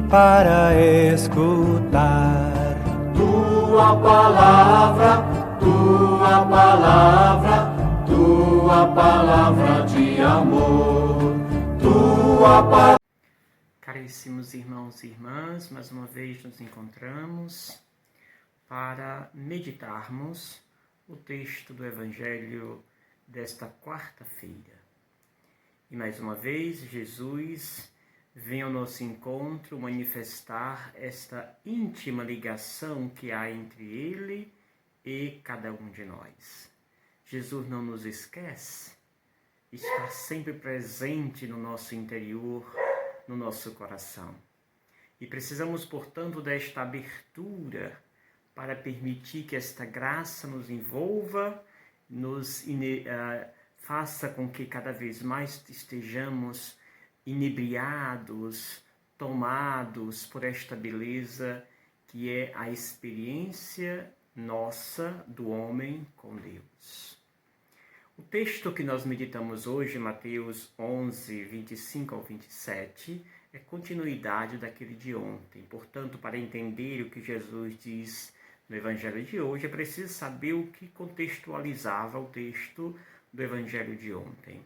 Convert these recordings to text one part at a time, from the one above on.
para escutar. Tua palavra, tua palavra, tua palavra de amor, tua palavra. Caríssimos irmãos e irmãs, mais uma vez nos encontramos para meditarmos o texto do Evangelho desta quarta-feira. E mais uma vez, Jesus vem ao nosso encontro manifestar esta íntima ligação que há entre Ele e cada um de nós. Jesus não nos esquece, está sempre presente no nosso interior, no nosso coração. E precisamos, portanto, desta abertura para permitir que esta graça nos envolva, faça com que cada vez mais estejamos inebriados, tomados por esta beleza que é a experiência nossa do homem com Deus. O texto que nós meditamos hoje, Mateus 11, 25 ao 27, é continuidade daquele de ontem. Portanto, para entender o que Jesus diz no Evangelho de hoje, é preciso saber o que contextualizava o texto do Evangelho de ontem.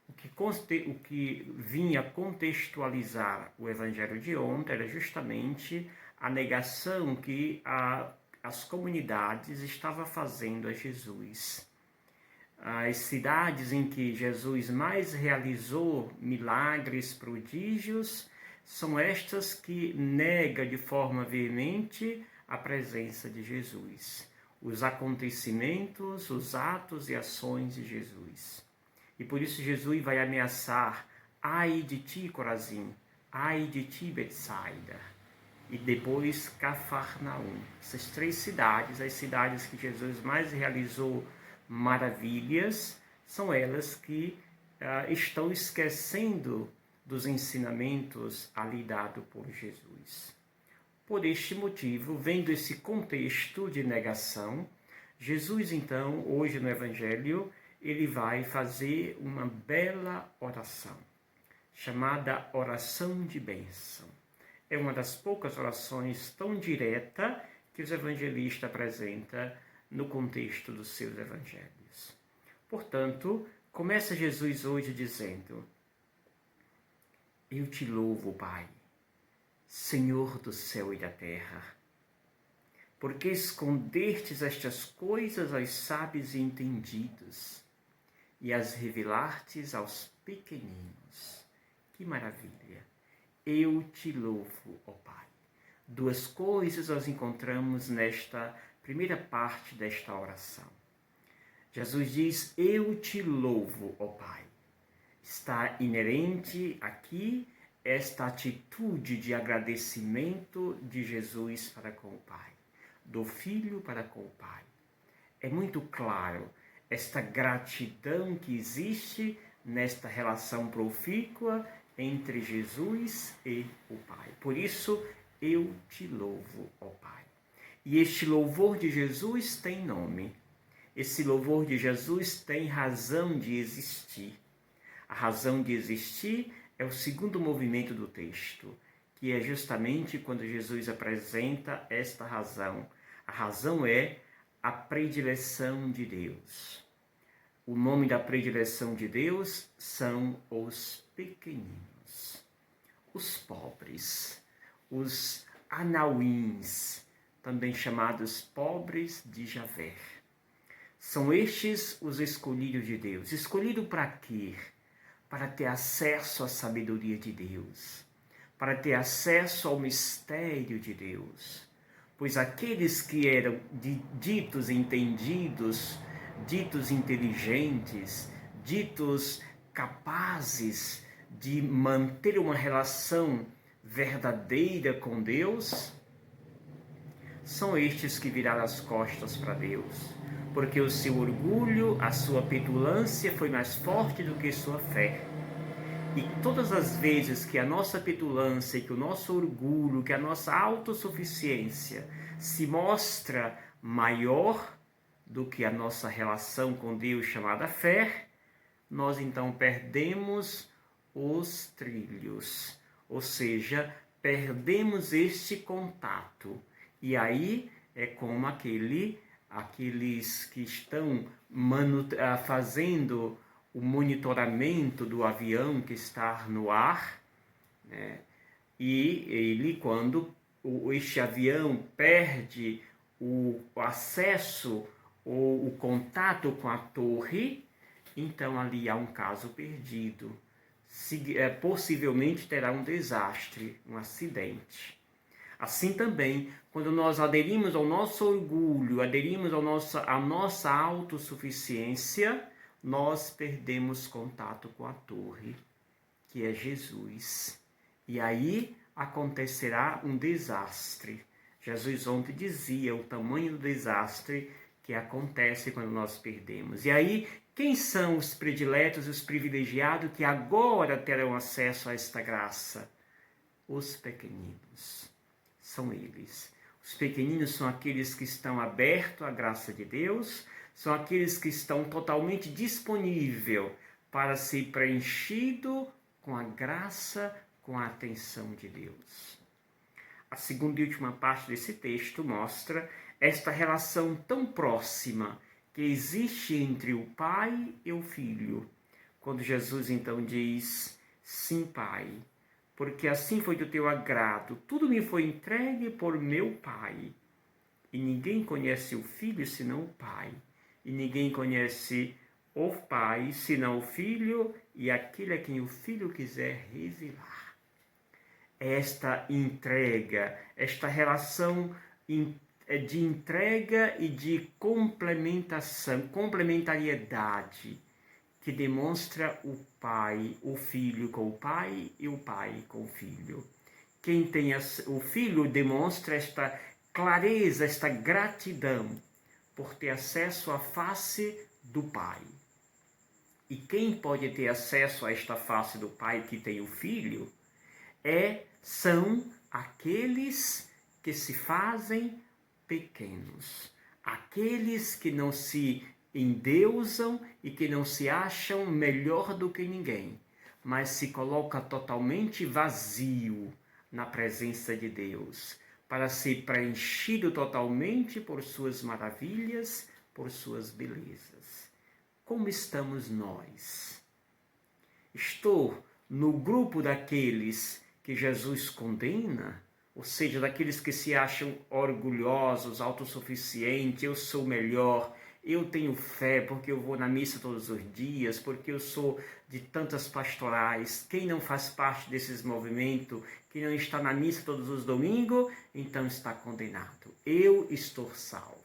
O que vinha contextualizar o Evangelho de ontem era justamente a negação que as comunidades estavam fazendo a Jesus. As cidades em que Jesus mais realizou milagres, prodígios, são estas que negam de forma veemente a presença de Jesus, os acontecimentos, os atos e ações de Jesus. E por isso Jesus vai ameaçar: ai de ti, Corazim, ai de ti, Betsaida, e depois Cafarnaum. Essas três cidades, as cidades que Jesus mais realizou maravilhas, são elas que estão esquecendo dos ensinamentos ali dados por Jesus. Por este motivo, vendo esse contexto de negação, Jesus então, hoje no Evangelho, ele vai fazer uma bela oração, chamada oração de bênção. É uma das poucas orações tão direta que os evangelistas apresentam no contexto dos seus evangelhos. Portanto, começa Jesus hoje dizendo: eu te louvo, Pai, Senhor do céu e da terra, porque escondestes estas coisas aos sábios e entendidos e as revelastes aos pequeninos. Que maravilha! Eu te louvo, ó Pai. Duas coisas nós encontramos nesta primeira parte desta oração. Jesus diz: eu te louvo, ó Pai. Está inerente aqui esta atitude de agradecimento de Jesus para com o Pai, do Filho para com o Pai. É muito claro esta gratidão que existe nesta relação profícua entre Jesus e o Pai. Por isso, eu te louvo, ó Pai. E este louvor de Jesus tem nome. Esse louvor de Jesus tem razão de existir. A razão de existir é o segundo movimento do texto, que é justamente quando Jesus apresenta esta razão. A razão é a predileção de Deus. O nome da predileção de Deus são os pequeninos, os pobres, os anauins, também chamados pobres de Javé. São estes os escolhidos de Deus. Escolhido para quê? Para ter acesso à sabedoria de Deus, para ter acesso ao mistério de Deus. Pois aqueles que eram ditos entendidos, ditos inteligentes, ditos capazes de manter uma relação verdadeira com Deus, são estes que viraram as costas para Deus, porque o seu orgulho, a sua petulância foi mais forte do que sua fé. E todas as vezes que a nossa petulância, que o nosso orgulho, que a nossa autossuficiência se mostra maior do que a nossa relação com Deus chamada fé, nós então perdemos os trilhos, ou seja, perdemos este contato. E aí é como aqueles que estão fazendo o monitoramento do avião que está no ar, né? E ele, quando este avião perde o acesso ou o contato com a torre, então ali há um caso perdido. Possivelmente terá um desastre, um acidente. Assim também, quando nós aderimos ao nosso orgulho, aderimos à nossa autossuficiência, nós perdemos contato com a torre, que é Jesus. E aí acontecerá um desastre. Jesus ontem dizia o tamanho do desastre que acontece quando nós perdemos. E aí, quem são os prediletos e os privilegiados que agora terão acesso a esta graça? Os pequeninos. São eles. Os pequeninos são aqueles que estão abertos à graça de Deus, são aqueles que estão totalmente disponíveis para ser preenchido com a graça, com a atenção de Deus. A segunda e última parte desse texto mostra esta relação tão próxima que existe entre o Pai e o Filho. Quando Jesus então diz: sim, Pai, porque assim foi do teu agrado, tudo me foi entregue por meu Pai. E ninguém conhece o Filho senão o Pai. E ninguém conhece o Pai senão o Filho e aquele a quem o Filho quiser revelar. Esta entrega, esta relação de entrega e de complementariedade, que demonstra o Pai, o Filho com o Pai e o Pai com o Filho. Quem tem o Filho demonstra esta clareza, esta gratidão por ter acesso à face do Pai. E quem pode ter acesso a esta face do Pai que tem o Filho são aqueles que se fazem pequenos, aqueles que não se endeusam e que não se acham melhor do que ninguém, mas se coloca totalmente vazio na presença de Deus, para ser preenchido totalmente por suas maravilhas, por suas belezas. Como estamos nós? Estou no grupo daqueles que Jesus condena, ou seja, daqueles que se acham orgulhosos, autossuficientes, eu sou melhor, eu tenho fé porque eu vou na missa todos os dias, porque eu sou de tantas pastorais. Quem não faz parte desses movimentos, quem não está na missa todos os domingos, então está condenado. Eu estou salvo.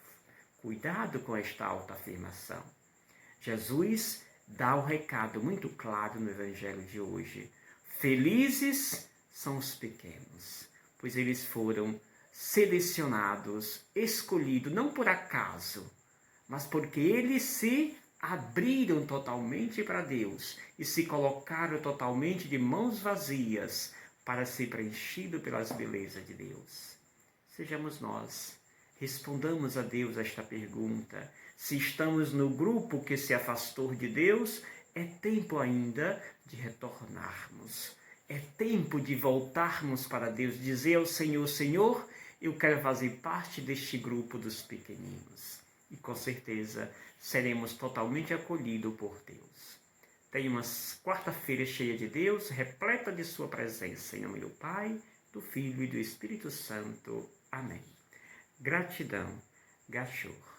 Cuidado com esta autoafirmação. Jesus dá um recado muito claro no Evangelho de hoje. Felizes são os pequenos, pois eles foram selecionados, escolhidos, não por acaso, mas porque eles se abriram totalmente para Deus e se colocaram totalmente de mãos vazias para ser preenchido pelas belezas de Deus. Sejamos nós, respondamos a Deus esta pergunta. Se estamos no grupo que se afastou de Deus, é tempo ainda de retornarmos. É tempo de voltarmos para Deus, dizer ao Senhor: Senhor, eu quero fazer parte deste grupo dos pequeninos. E com certeza seremos totalmente acolhidos por Deus. Tenha uma quarta-feira cheia de Deus, repleta de sua presença. Em nome do Pai, do Filho e do Espírito Santo. Amém. Gratidão. Gachor.